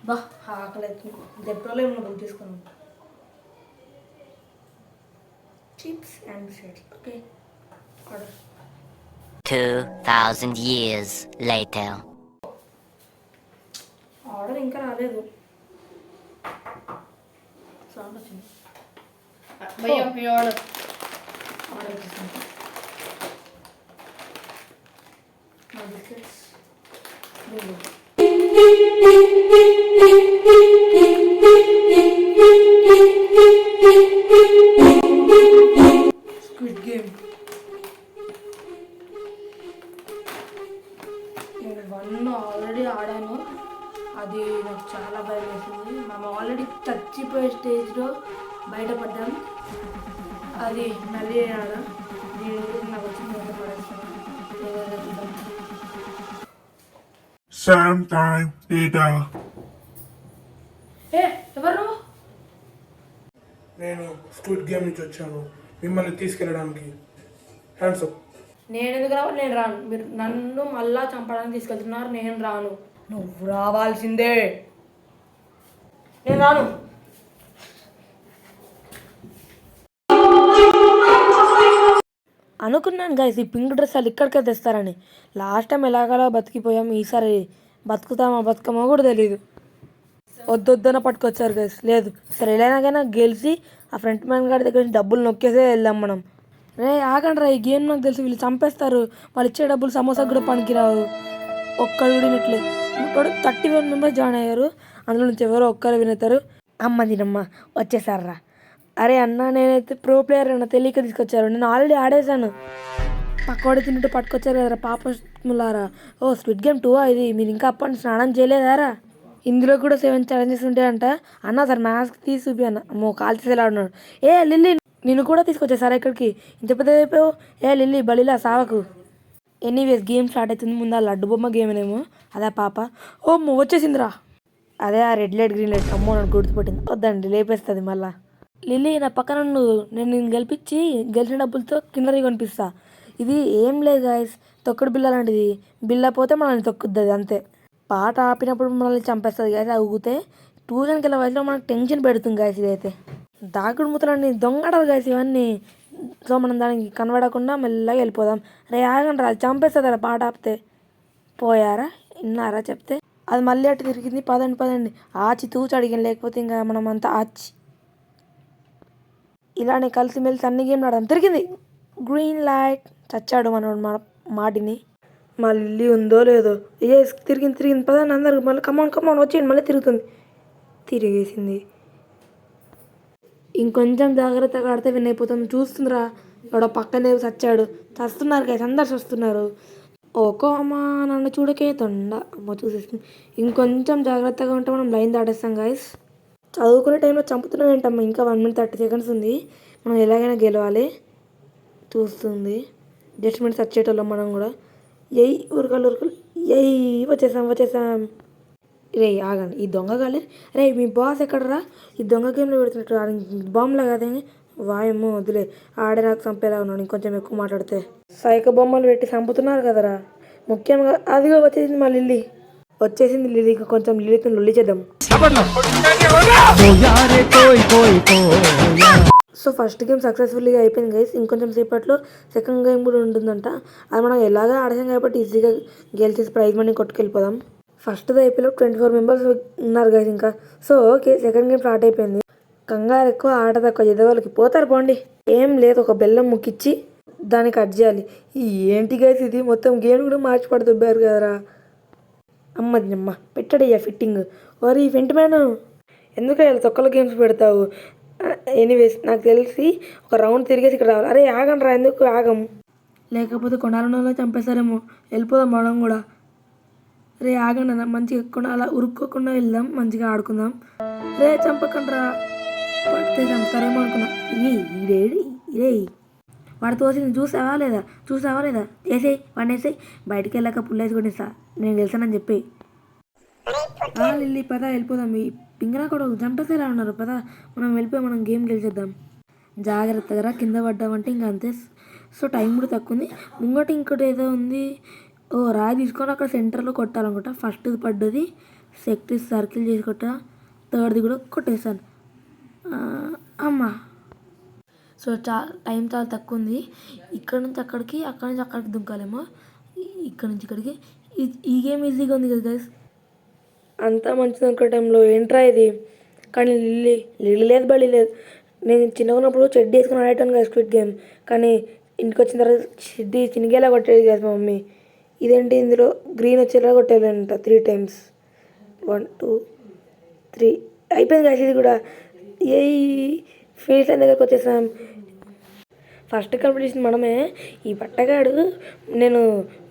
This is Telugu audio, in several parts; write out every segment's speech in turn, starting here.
బా ఆకలి అవుతుంది. ఎప్పుడో ఏమన్నా బుక్ తీసుకున్నాం. Chips and biscuits. Okay order. 2000 years later. Order ఇంకా రాలేదు. సౌండ్ వచ్చింది. భయ్యా మీ ఆర్డర్ వచ్చేసింది. మా బిస్కెట్స్ స్క్విడ్ గేమ్. నేను 1 ఆల్రెడీ ఆడాను. అది నాకు చాలా భయం వేసింది. మనం ఆల్రెడీ చచ్చిపోయే స్టేజ్లో బయటపడ్డాం. అది మళ్ళీ ఆడ నాకు వచ్చింది పడేస్తాను. Sometime later. ఎవరు? నేను స్క్విడ్ గేమ్ నుంచి వచ్చాను మిమ్మల్ని తీసుకెళ్ళడానికి. Hands up. నేను ఎందుకు రావాలి? నేను రాను. మీరు నన్ను మళ్ళా చంపడానికి తీసుకెళ్తున్నారు. నేను రాను. నువ్వు రావాల్సిందే. నేను రాను. అనుకున్నాను గైస్ ఈ పింక్ డ్రెస్ వాళ్ళు ఇక్కడికే తెస్తారని. Last time ఎలాగలా బతికిపోయాం. ఈసారి బతుకుతామా బతుకమో కూడా తెలీదు. వద్దొద్దన పట్టుకొచ్చారు గైస్. లేదు సరే ఎలాగైనా గెలిచి ఆ ఫ్రంట్ మ్యాన్ గారి దగ్గర నుంచి డబ్బులు నొక్కేసే వెళ్దాం మనం. రే ఆగండి రా, ఈ గేమ్ నాకు తెలిసి వీళ్ళు చంపేస్తారు. వాళ్ళు ఇచ్చే డబ్బులు సమోసా కూడా పనికిరావు. ఒక్కడు వినట్లేదు. ఇప్పుడు 31 మెంబర్స్ జాయిన్ అయ్యారు. అందులో నుంచి ఎవరో ఒక్కరు వినతారు. అమ్మ దీనమ్మ వచ్చేసారా. అరే అన్న నేనైతే ప్రో ప్లేయర్ అన్న తెలియక తీసుకొచ్చారు. నేను ఆల్రెడీ ఆడేసాను. పక్కవాడి తిన్నట్టు పట్టుకొచ్చారు కదరా పాపములారా. ఓ స్క్విడ్ గేమ్ 2 ఇది. మీరు ఇంకా అప్పటి స్నానం చేయలేదారా? ఇందులో కూడా 7 ఛాలెంజెస్ ఉంటాయంట. అన్న సార్ మ్యాథ్స్ తీసి చూపి అన్న. అమ్మో కాల్చేసేలా ఉన్నాడు. ఏ లిల్లీ నేను కూడా తీసుకొచ్చేసారా ఇక్కడికి? ఇంత పెద్ద అయిపోయావు. ఏ లిల్లీ బలిలా సావకు. ఎనీవేస్ గేమ్ స్టార్ట్ అవుతుంది. ముందు ఆ లడ్డు బొమ్మ గేమ్నేమో అదే పాప. ఓ వచ్చేసిందిరా. అదే ఆ రెడ్ లైట్ గ్రీన్ లైట్. అమ్మో నన్ను గుర్తుపట్టింది. వద్దండి లేపేస్తుంది మళ్ళా. లిల్లీ నా పక్కన నేను గెలిపించి గెలిచిన డబ్బులతో కిందరి కొనిపిస్తా. ఇది ఏం లేదు గాయస్, తొక్కుడు బిల్ల లాంటిది. బిల్ల పోతే మనల్ని తొక్కుద్ది అంతే. పాట ఆపినప్పుడు మనల్ని చంపేస్తుంది గాయస్. అది ఊగితే 2000 వయసులో మనకు టెన్షన్ పెడుతుంది గాయస్. ఇదైతే దాగుడు మూతలన్నీ దొంగడలు గాయస్ ఇవన్నీ. సో మనం దానికి కనబడకుండా మెల్లగా వెళ్ళిపోదాం. రే ఆగండి రా, అది చంపేస్తుందా పాట ఆపితే. పోయారా? విన్నారా చెప్తే? అది మళ్ళీ అటు తిరిగింది. పదండి ఆచి తూచి అడిగాను. లేకపోతే ఇంకా మనం అంతా ఆచి ఇలానే కలిసిమెలిసి అన్ని గేమ్లు ఆడదాం. తిరిగింది గ్రీన్ లైట్. చచ్చాడు మనోడు మాటిని. మా లిల్లీ ఉందో లేదో. ఏ తిరిగింది పదండి అందరు. మళ్ళీ కమాన్ వచ్చేయండి. మళ్ళీ తిరుగుతుంది. తిరిగేసింది. ఇంకొంచెం జాగ్రత్తగా ఆడితే విన్ అయిపోతాం. చూస్తుందిరా ఎవడో పక్కనే చచ్చాడు. చస్తున్నారు గైస్, అందరు చస్తున్నారు. ఓకో అమ్మా నన్ను చూడకే తొండ. అమ్మ చూసేస్తుంది. ఇంకొంచెం జాగ్రత్తగా ఉంటే మనం లైన్ దాటేస్తాం గైస్. చదువుకునే టైంలో చంపుతున్నాం ఏంటమ్మా. ఇంకా 1 minute 30 seconds ఉంది. మనం ఎలాగైనా గెలవాలి. చూస్తుంది జడ్జ్మెంట్స్ వచ్చేటోళ్ళం మనం కూడా. ఉరకలు వచ్చేసాం. రే ఆగండి, ఈ దొంగ గాలి. రే మీ బాస్ ఎక్కడరా? ఈ దొంగ గేమ్లో పెడుతున్నట్టు బాంబులా కదా. వాయమ్మో వదిలే, ఆడే నాకు చంపేలా ఉన్నాడు. ఇంకొంచెం ఎక్కువ మాట్లాడితే. సైక బొమ్మలు పెట్టి చంపుతున్నారు కదరా. ముఖ్యంగా అదిగో వచ్చేసింది మా లిల్లీ. లిల్లీకి కొంచెం లిల్లీతో లొల్లి చేద్దాం. సో ఫస్ట్ గేమ్ సక్సెస్ఫుల్గా అయిపోయింది గైస్. ఇంకొంచెం సేపట్లో సెకండ్ గేమ్ కూడా ఉంటుందంట. అది మనం ఎలాగా ఆడసాం కాబట్టి ఈజీగా గెలిచేసి ప్రైజ్ మనీ కొట్టుకెళ్ళిపోదాం. ఫస్ట్ది అయిపోయి 24 members ఉన్నారు గైస్ ఇంకా. So okay second game start అయిపోయింది. కంగారు ఎక్కువ ఆట తక్కువ ఎదవాళ్ళకి పోతారు పోండి. ఏం లేదు, ఒక బెల్లం ముక్కిచ్చి దాన్ని కట్ చేయాలి. ఏంటి గైస్ ఇది? మొత్తం గేమ్ కూడా మార్చి పడుతుబ్బారు కదరా. అమ్మ పెట్టడయ్యా ఫిట్టింగ్. ఓరి ఫెంట్ మ్యాన్ ఎందుకు తొక్కల గేమ్స్ పెడతావు? ఎనీవేస్ నాకు తెలిసి ఒక రౌండ్ తిరిగేసి ఇక్కడ రావాలి. అరే ఆగండి రా, ఎందుకు ఆగం? లేకపోతే కొనాలనో చంపేస్తారేమో. వెళ్ళిపోదాం మనం కూడా. రే ఆగండి అన్న, మంచిగా కొనాలా ఉరుక్కోకుండా వెళ్దాం, మంచిగా ఆడుకుందాం. రే చంపకండి రా, పడితే చంపుతారేమో అనుకున్నా. ఇదే వాడు తోసింది చూసావా లేదా? వేసేయి వాడిని వేసేయి. బయటికి వెళ్ళాక పుల్లేసి కొనిస్తా. నేను గెలిచానని చెప్పి. లిల్లీ పద వెళ్ళిపోదాం. ఈ పింగరా కూడా చంపేసేలా ఉన్నారు. పద మనం వెళ్ళిపోయి మనం గేమ్ గెలిచేద్దాం. జాగ్రత్తగా కింద పడ్డామంటే ఇంకా అంతే. సో టైం కూడా తక్కువ ఉంది. ముంగట ఇంకోటి ఏదో ఉంది. ఓ రాయి తీసుకొని అక్కడ సెంటర్లో కొట్టాలనుకుంటా. ఫస్ట్ పడ్డది శక్తి సర్కిల్ చేసి కొట్టా, థర్డ్ది కూడా కొట్టేశాను. అమ్మా. సో టైం చాలా తక్కువ ఉంది. ఇక్కడ నుంచి అక్కడికి, అక్కడి నుంచి అక్కడికి దుంకాలేమో. ఇక్కడ నుంచి ఇక్కడికి. ఈ గేమ్ ఈజీగా ఉంది కదా గైస్. అంతా మంచిది అనుకునే టైంలో ఏంట్రా ఇది, కానీ లిల్లీ లేదు, బలి లేదు. నేను చిన్నగా ఉన్నప్పుడు చెడ్డీ వేసుకుని ఆడేటాను కదా స్క్విడ్ గేమ్, కానీ ఇంటికి వచ్చిన తర్వాత చెడ్డీ చినిగేలా కొట్టేది కదా మా మమ్మీ. ఇదేంటి ఇందులో గ్రీన్ వచ్చేలా కొట్టేయాలంట 3 times. 1 2 3 అయిపోయింది కదా. ఇది కూడా ఏ ఫీల్స్ దగ్గరకు వచ్చేసాం. ఫస్ట్ కంప్లీషన్ మనమే. ఈ పట్టగాడు నేను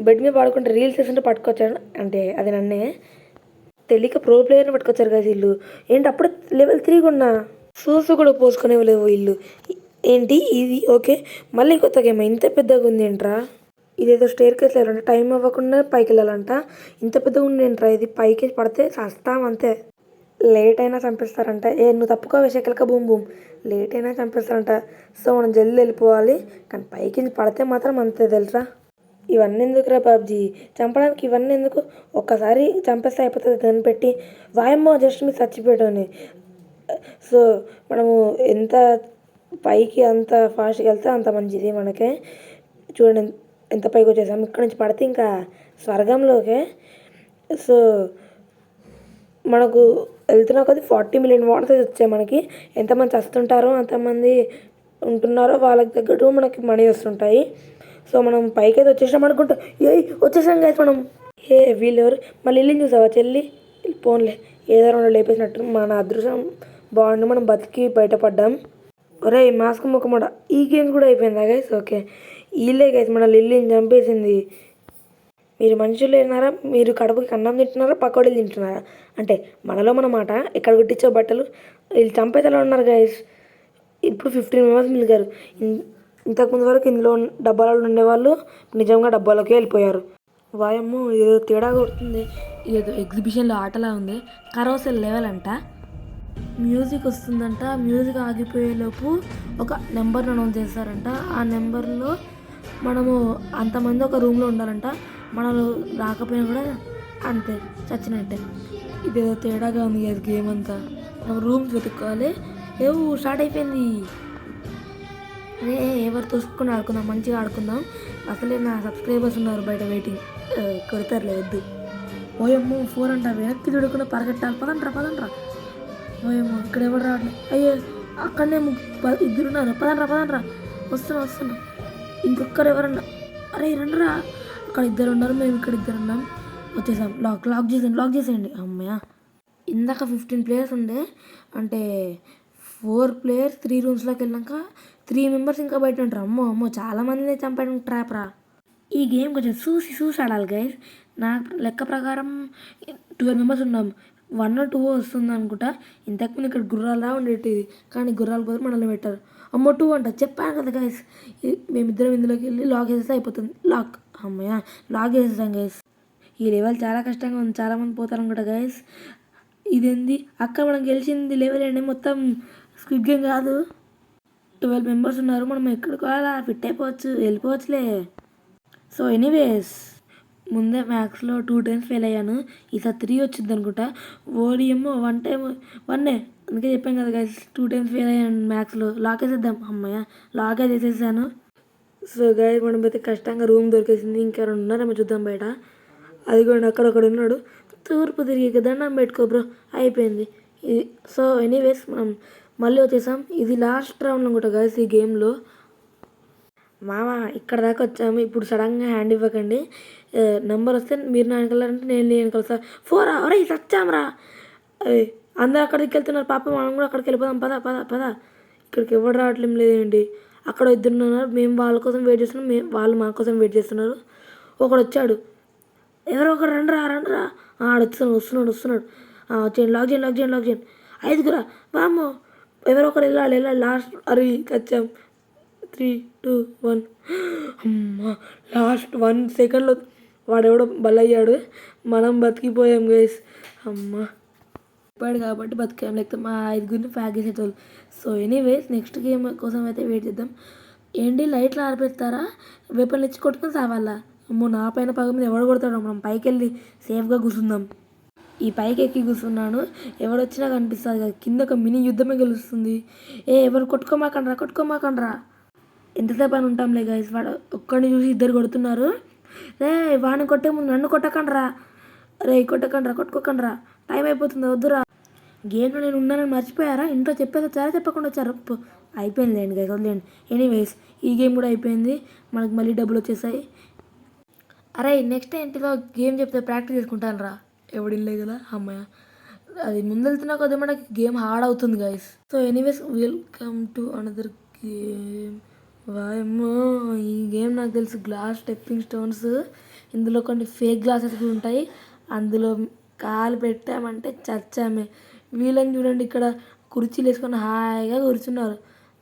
బెడ్ మీద పడుకుంటే రీల్స్ చేస్తుంటే పట్టుకొచ్చాడు, అంటే అది నన్నే తెలియక ప్రో ప్లేయర్ని పట్టుకొచ్చారు కదా వీళ్ళు. ఏంటి అప్పుడు level 3 కొన్నా, షూస్ కూడా పోసుకునేవలేవు వీళ్ళు. ఏంటి ఇది ఓకే, మళ్ళీ కొత్త గేమ్ ఇంత పెద్దగా ఉంది ఏంట్రా. ఇదేదో స్టేర్ కేసు వెళ్ళాలంట, టైం అవ్వకుండా పైకి వెళ్ళాలంట. ఇంత పెద్దగా ఉంది ఏంట్రా ఇది, పైకి పడితే చస్తాం అంతే. లేట్ అయినా చంపేస్తారంట. నువ్వు తప్పుకో విషయకలక బూమ్ బూమ్, లేట్ అయినా చంపేస్తారంట. సో మనం జల్దీ వెళ్ళిపోవాలి, కానీ పైకి పడితే మాత్రం అంతే తెలుసా. ఇవన్నీ ఎందుకురా పబ్జీ, చంపడానికి ఇవన్నీ ఎందుకు, ఒక్కసారి చంపేస్తే అయిపోతుంది గన్ పెట్టి. వాయమ్మో జస్ట్ మీరు చచ్చిపోయాడని. సో మనము ఎంత పైకి అంత ఫాస్ట్గా వెళ్తే అంత మంచిది మనకే. చూడండి ఎంత పైకి వచ్చేసాము, ఇక్కడ నుంచి పడితే ఇంకా స్వర్గంలోకే. సో మనకు వెళ్తున్నా కొద్ది 40 million వాట్స్ వచ్చాయి మనకి. ఎంతమంది వస్తుంటారో అంతమంది ఉంటున్నారో వాళ్ళకి తగ్గట్టు మనకి మనీ వస్తుంటాయి. సో మనం పైకి అయితే వచ్చేసాం అనుకుంటా. వచ్చేసాం కదా మనం. వీళ్ళెవరు మళ్ళీ ఇల్లుని చూసావా చెల్లి, పోన్లే ఏదో రెండు లేపేసినట్టు. మన అదృష్టం బాగుండి మనం బతికి బయటపడ్డాం. ఒరే మాస్క్ ముఖమూడ, ఈ గేమ్ కూడా అయిపోయిందా గైస్. ఓకే వీళ్ళే గైస్ మన లిల్లీని చంపేసింది. మీరు మనుషులు తిన్నారా, మీరు కడుపుకి అన్నం తింటున్నారా, పకోడీలు తింటున్నారా, అంటే మనలో మన మాట. ఎక్కడ కుట్టించో బట్టలు, వీళ్ళు చంపేతలో ఉన్నారు గైస్. ఇప్పుడు 15 members మిలిగారు. ఇంతకుముందు వరకు ఇందులో డబ్బాలలో ఉండేవాళ్ళు నిజంగా డబ్బాలోకి వెళ్ళిపోయారు. వాయమ్మో ఏదో తేడా కొడుతుంది. ఇదేదో ఎగ్జిబిషన్లో ఆటలా ఉంది. కరోసెల్ లెవెల్ అంట, మ్యూజిక్ వస్తుందంట. మ్యూజిక్ ఆగిపోయేలోపు ఒక నెంబర్ని అనౌన్స్ చేస్తారంట. ఆ నెంబర్లో మనము అంతమంది ఒక రూమ్లో ఉండాలంట. మనలో రాకపోయినా కూడా అంతే చచ్చినట్టే. ఇదేదో తేడాగా ఉంది కదా గేమ్ అంతా. మనం రూమ్స్ వెతుక్కోవాలి. స్టార్ట్ అయిపోయింది. అదే ఎవరు తోసుకుని ఆడుకుందాం, మంచిగా ఆడుకుందాం. అసలే నా సబ్స్క్రైబర్స్ ఉన్నారు బయట వెయిటింగ్, కొడతారులే వద్దు. ఓయమ్మో 4 అంట, వెనక్కి చూడకుండా పరిగెట్టాలి. పదండ్రా. ఓయమ్మో ఇక్కడ ఎవరు రావట్లేదు. అయ్యో అక్కడనే 2 ఉన్నారు. పదండ్రా వస్తున్నా. ఇంకొకరు ఎవరన్నా, అరే రండిరా. అక్కడ 2 ఉన్నారు, మేము ఇక్కడ 2 ఉన్నాం. వచ్చేసాం. లాక్ చేసేయండి. అమ్మయ్య. ఇందాక 15 players ఉండే, అంటే 4 players 3 rooms-లోకి వెళ్ళాక 3 members ఇంకా బయట ఉంటారు. అమ్మో చాలామందిని చంపడం ట్రాప్ రా. ఈ గేమ్ కొంచెం చూసి ఆడాలి గైస్. నా లెక్క ప్రకారం 12 members ఉన్నాం. 1 or 2 వస్తుంది అనుకుంటా. ఇంతకుముందు ఇక్కడ గుర్రాలా ఉండేటిది, కానీ గుర్రాల కోసం మనల్ని పెట్టారు. 2 అంట, చెప్పాను కదా గైస్. మేమిద్దరం ఇందులోకి వెళ్ళి లాక్ చేసేస్తే అయిపోతుంది. అమ్మయ్య లాక్ చేసేసాం గైస్. ఈ లెవెల్ చాలా కష్టంగా ఉంది, చాలామంది పోతారు అనుకుంటా గైస్. ఇదేంది అక్కడ మనం గెలిచింది లెవెల్ అండి, మొత్తం స్క్విడ్ గేమ్ కాదు. 12 members ఉన్నారు, మనం ఎక్కడికి అలా ఫిట్ అయిపోవచ్చు, వెళ్ళిపోవచ్చులే. సో ఎనీవేస్, ముందే మ్యాథ్స్లో 2 times ఫెయిల్ అయ్యాను. ఈసారి 3 వచ్చింది అనుకుంటా. ఓడిఎమ్మో 1 time 1 అందుకే చెప్పాను కదా గైస్, 2 times ఫెయిల్ అయ్యాను మ్యాథ్స్లో. లాక్ వేసేద్దాం. అమ్మయ్య లాక్ వేసేసాను. సో గైస్ మనం అయితే కష్టంగా రూమ్ దొరికేసింది. ఇంకా 2 ఉన్నారేమో చూద్దాం బయట. అదిగోండి అక్కడ ఉన్నాడు. తూర్పు తిరిగి దండం పెట్టుకో బ్రో, అయిపోయింది ఇది. సో ఎనీవేస్ మనం మళ్ళీ వచ్చేసాం. ఇది లాస్ట్ రౌండ్ అనుకుంటా గైస్ ఈ గేమ్లో. మామ ఇక్కడ దాకా వచ్చాము. ఇప్పుడు సడన్గా హ్యాండ్ ఇవ్వకండి. నెంబర్ వస్తే మీరు నా వెనకాలంటే నేను వెనకాల. 4 అరే సచ్చాంరా. అరే అందరూ అక్కడికి వెళ్తున్నారు. పాప మనం కూడా అక్కడికి వెళ్ళిపోదాం. పద. ఇక్కడికి ఎవరు రావట్లేం లేదండి. అక్కడ 2 ఉన్నారు, మేము వాళ్ళ కోసం వెయిట్ చేస్తున్నాం, వాళ్ళు మా కోసం వెయిట్ చేస్తున్నారు. ఒకడు వచ్చాడు, ఎవరో ఒకరు రండిరా. ఆడు వస్తున్నాడు. వచ్చేయండి, లాక్ చేయండి. 5 వామ్మో ఎవరో ఒకరు వెళ్ళాలి. లాస్ట్ అరే వచ్చాం. 3 2 1 అమ్మా లాస్ట్ 1 secondలో వాడెవడో బలయ్యాడు, మనం బతికిపోయాం గైస్. అమ్మా చెప్పాడు కాబట్టి బతికాం, లేకపోతే మా 5గురిని ప్యాక్ చేసేటోళ్ళు. సో ఎనీవేస్ నెక్స్ట్ గేమ్ కోసం అయితే వెయిట్ చేద్దాం. ఏంటి లైట్లు ఆరిపెడతారా, వెపన్లు ఇచ్చి కొట్టుకొని సావాలా. అమ్మో నా పైన పగ మీద ఎవడు కొడతాడు. మనం పైకి వెళ్ళి సేఫ్గా కూర్చుందాం. ఈ పైకి ఎక్కి కూర్చున్నాను. ఎవడొచ్చినా కనిపిస్తుంది కదా, కింద ఒక మినీ యుద్ధమే గెలుస్తుంది. ఎవరు కొట్టుకోమాకండ్రా. ఎంతసేపు అని ఉంటాంలే గైస్. వాడు ఒక్కడిని చూసి ఇద్దరు కొడుతున్నారు. వాడిని కొట్టే ముందు నన్ను కొట్టకండ్రా. కొట్టుకోకండ్రా, టైం అయిపోతుంది, వద్దురా. గేమ్లో నేను ఉన్నానని మర్చిపోయారా? ఇంట్లో చెప్పేసి వచ్చారా, చెప్పకుండా వచ్చారు. అయిపోయింది లేండి గైస్, వదిలేండి. ఎనీవేస్ ఈ గేమ్ కూడా అయిపోయింది. మనకు మళ్ళీ డబ్బులు వచ్చేసాయి. అరే నెక్స్ట్ ఏంటిదో గేమ్ చెప్తే ప్రాక్టీస్ చేసుకుంటాను రా. ఎవడిల్లే కదా అమ్మాయ. అది ముందెళ్తున్నా కొద్దిగా మనకి గేమ్ హార్డ్ అవుతుంది guys. So anyways welcome to another game. వాయమ్మో, ఈ గేమ్ నాకు తెలుసు, గ్లాస్ స్టెప్పింగ్ స్టోన్స్. ఇందులో కొన్ని ఫేక్ గ్లాసెస్ కూడా ఉంటాయి. అందులో కాలు పెట్టామంటే చచ్చామే. వీళ్ళని చూడండి, ఇక్కడ కుర్చీలు వేసుకొని హాయిగా కూర్చున్నారు.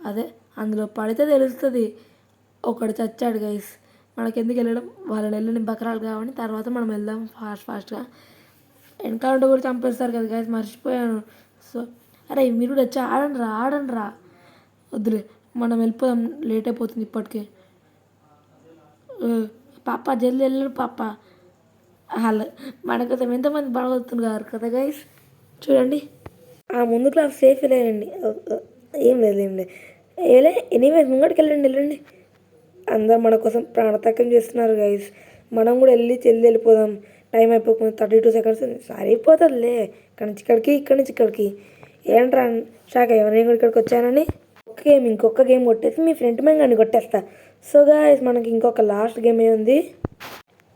అదే అందులో పడితే తెలుస్తుంది. ఒకడు చచ్చాడు గైస్. మనకెందుకు వెళ్ళడం, వాళ్ళని వెళ్ళని బకరాలు కావని తర్వాత మనం వెళ్దాం ఫాస్ట్గా. వెనకాలంటే కూడా చంపేస్తారు కదా గైస్, మర్చిపోయాను. సో అరే మీరు కూడా వచ్చి ఆడండి రా. వద్దులే, మనం వెళ్ళిపోదాం, లేట్ అయిపోతుంది ఇప్పటికే. పాప జల్దీ వెళ్ళడు పాప. హలో, మన కోసం ఎంతమంది బాగవుతున్నారు కదా గైస్. చూడండి, ఆ ముందు క్లాస్ సేఫ్ వెళ్ళండి. ఏం లేదు ఎనీవేస్ ముంగడికి వెళ్ళండి. అందరు మన కోసం ప్రాణత్యాగం చేస్తున్నారు గైస్. మనం కూడా జల్దీ వెళ్ళిపోదాం. టైం అయిపోతుంది, 32 seconds సరిపోతుందిలే. ఇక్కడి నుంచి ఇక్కడికి ఏంట్రా షాక్ అయ్యా నేను ఇక్కడికి వచ్చానని. ఇంకొక గేమ్ కొట్టేసి మీ ఫ్రెండ్ మెంగాన్ని కొట్టేస్తా. సో గైస్ మనకి ఇంకొక లాస్ట్ గేమ్ ఉంది.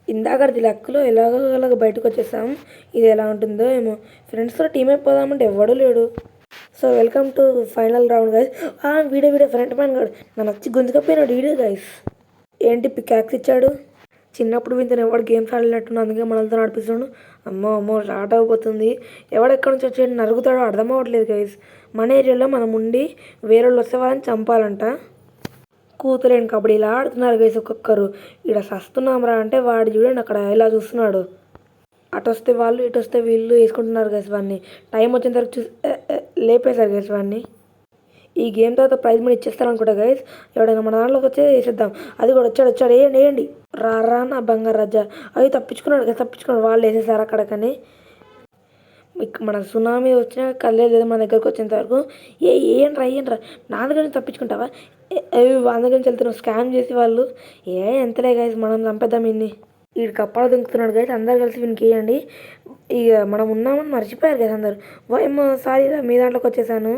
ఇందాకది లక్కులో ఎలాగో బయటకు వచ్చేసాం. ఇది ఎలా ఉంటుందో ఏమో. ఫ్రెండ్స్తో టీం అయిపోదామంటే ఎవడూ లేడు. So welcome to final round guys. Video front man గాడు నన్ను వచ్చి గుంజుకపోయినాడు వీడియో గైస్. ఏంటి పికాక్స్ ఇచ్చాడు. చిన్నప్పుడు వింత ఎవడు గేమ్స్ ఆడినట్టు, అందుకే మనలతో నడిపిస్తాడు. అమ్మో స్టార్ట్ అయిపోతుంది. ఎవడెక్కడి నుంచి వచ్చి నరుగుతాడో అర్థం అవ్వట్లేదు గైస్. మన ఏరియాలో మనం ఉండి వేరే వాళ్ళు వస్తే వాళ్ళని చంపాలంట. కూతులేని కబడ్డీ ఇలా ఆడుతున్నారు గైస్ ఒక్కొక్కరు. ఇక్కడ సస్తున్నాంరా అంటే వాడు చూడండి అక్కడ ఇలా చూస్తున్నాడు. అటు వస్తే వాళ్ళు, ఇటు వస్తే వీళ్ళు వేసుకుంటున్నారు గైస్ వాడిని. టైం వచ్చిన తర్వాత లేపేశారు గైస్ వాడిని. ఈ గేమ్ తర్వాత ప్రైజ్ మనీ ఇచ్చేస్తారు అనుకుంటా గైస్. ఎవడైనా మన దాంట్లోకి వచ్చే వేసేద్దాం. అది కూడా వచ్చాడు వేయండి రా నా బంగారు రాజా. అవి తప్పించుకున్నాడు వాళ్ళు వేసేసారు అక్కడికని. మన సునామీ వచ్చినా కలేదు మన దగ్గరకు వచ్చేంత వరకు ఏంట్రా నా దగ్గర నుంచి తప్పించుకుంటావా? వాళ్ళ దగ్గర నుంచి వెళ్తున్నావు స్కామ్ చేసి వాళ్ళు. ఎంతలే గైస్, మనం చంపేద్దాం ఇన్ని. వీడికి కప్పాలు దుంకుతున్నాడు గైస్. అందరు కలిసి వీనికి వేయండి. ఇక మనం ఉన్నామని మర్చిపోయారు గైస్ అందరు. ఏమో సారీ రా, మీ దాంట్లోకి వచ్చేసాను.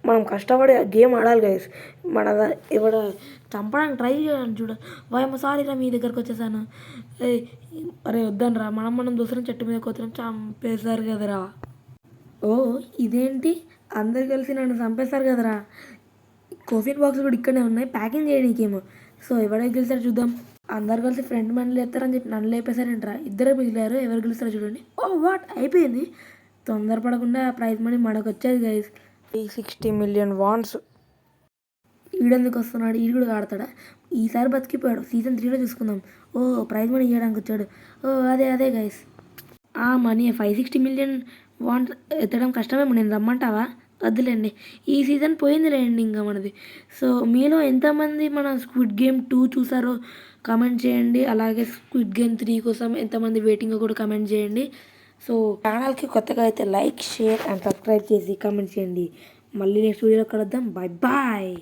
మనం కష్టపడి గేమ్ ఆడాలి గైస్. ఎవడ చంపడానికి ట్రై చేయాలి చూడ. ఏమో సారీ రా, మీ దగ్గరకు వచ్చేసాను. అరే వద్దనరా, మనం దూసరం చెట్టు మీద కూర్చొని చంపేశారు కదరా. ఇదేంటి అందరు కలిసి నన్ను చంపేశారు కదరా. కోఫిన్ బాక్స్ కూడా ఇక్కడనే ఉన్నాయి, ప్యాకింగ్ చేయడానికేమో. సో ఎవరైతే గెలిచారో చూద్దాం. అందరు కలిసి ఫ్రెండ్ మ్యాన్ లేపుతారని చెప్పి నన్ను లేపేశారంటరా. ఇద్దరే మిగిలారు, ఎవరు గెలుస్తారో చూడండి. వాట్ అయిపోయింది. తొందరపడకుండా ప్రైజ్ మనీ మనకు వచ్చేది గైస్. 60 million Vance. ఈడెందుకు వస్తున్నాడు, ఈడు కూడా ఆడతాడా? ఈసారి బతికిపోయాడు. సీజన్ 3లో చూసుకుందాం. ప్రైజ్ మనీ ఇవ్వడానికి వచ్చాడు. అదే గైస్. మనీ 560 million వాన్స్ ఎత్తడం కష్టమేమో, నేను రమ్మంటావా? వద్దులేండి, ఈ సీజన్ పోయిందిలేండి ఇంకా మనది. సో మీలో ఎంతమంది మన స్క్విడ్ గేమ్ 2 చూసారో కామెంట్ చేయండి. అలాగే స్క్విడ్ గేమ్ 3 కోసం ఎంతమంది వెయిటింగ్ కూడా కామెంట్ చేయండి. సో ఛానల్కి కొత్తగా అయితే లైక్, షేర్ అండ్ సబ్స్క్రైబ్ చేసి కామెంట్ చేయండి. మళ్ళీ నెక్స్ట్ వీడియోలో కలుద్దాం. బాయ్.